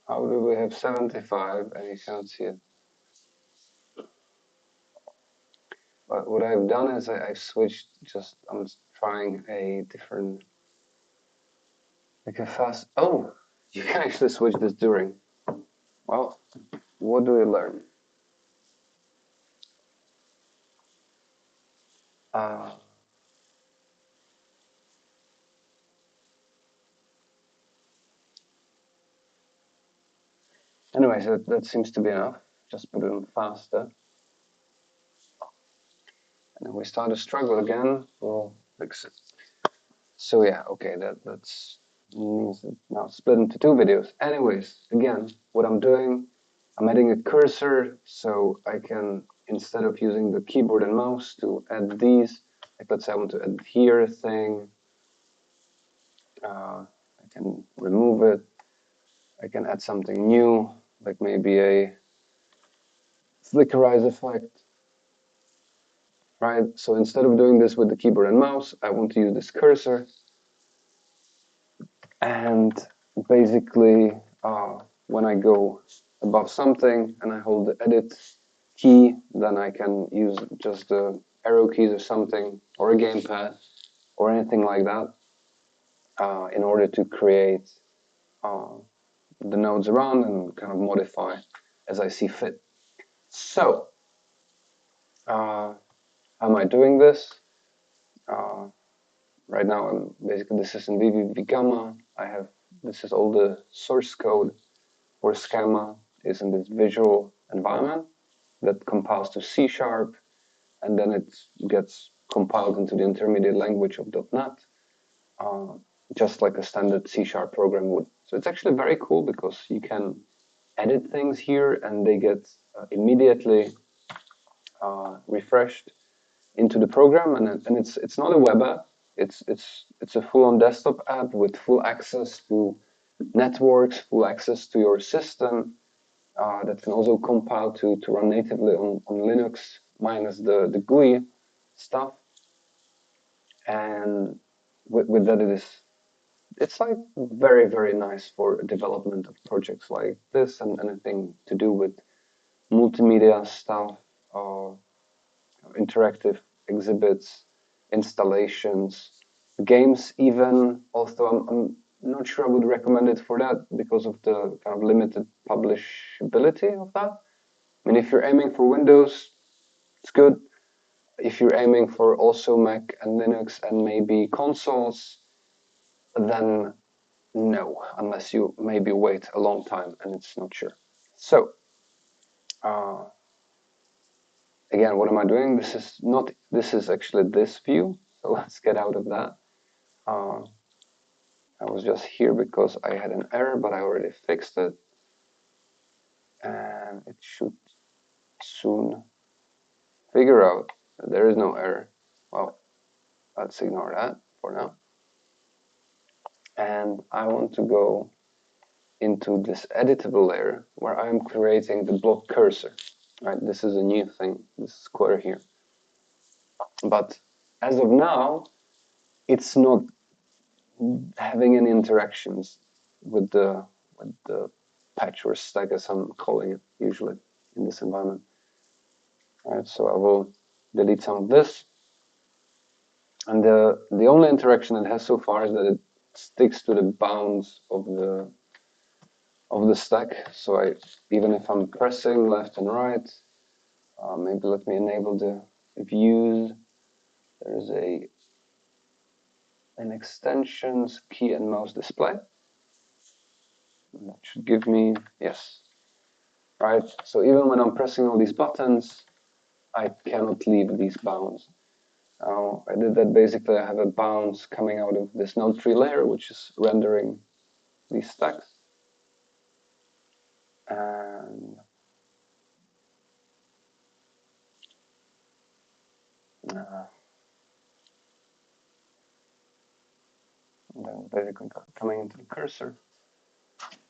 How do we have 75 and you can't see it? But what I've done is I've switched, I'm trying a different, like a fast, oh, you can actually switch this during. Well, what do we learn? Uh, anyway, so that seems to be enough. Just put it on faster. And if we start to struggle again, we'll fix it. So yeah, okay, that's means it now split into two videos. Anyways, again, what I'm doing, I'm adding a cursor so I can, instead of using the keyboard and mouse to add these, like let's say I want to add here thing, I can remove it. I can add something new, like maybe a flickerize effect, right? So instead of doing this with the keyboard and mouse, I want to use this cursor. And basically, when I go above something and I hold the edit key, then I can use just the arrow keys or something, or a gamepad, or anything like that, in order to create the nodes around and kind of modify as I see fit. So, how am I doing this? Right now, I'm basically, this is in vvvv gamma. This is all the source code for Schema is in this visual environment that compiles to C#, and then it gets compiled into the intermediate language of .NET, just like a standard C# program would. So it's actually very cool because you can edit things here and they get immediately refreshed into the program, and it's not a web app. It's a full-on desktop app with full access to networks, full access to your system, that can also compile to run natively on Linux minus the GUI stuff. And with that, it's like very, very nice for development of projects like this and anything to do with multimedia stuff, interactive exhibits, installations, games even, although I'm not sure I would recommend it for that because of the kind of limited publishability of that. I mean, if you're aiming for Windows, it's good. If you're aiming for also Mac and Linux and maybe consoles, then no, unless you maybe wait a long time and it's not sure. So, uh, again, what am I doing? This is actually this view. So let's get out of that. Uh, I was just here because I had an error, but I already fixed it. And it should soon figure out that there is no error. Well, let's ignore that for now. And I want to go into this editable layer where I'm creating the block cursor. Right, this is a new thing, this square here. But as of now, it's not having any interactions with the patch or stack, as I'm calling it usually in this environment. All right, so I will delete some of this. And the only interaction it has so far is that it sticks to the bounds of the stack. So even if I'm pressing left and right, maybe let me enable the views. There's an extensions key and mouse display. That should give me, yes, right? So even when I'm pressing all these buttons, I cannot leave these bounds. Now, I did that basically, I have a bounds coming out of this node tree layer, which is rendering these stacks. And then basically coming into the cursor.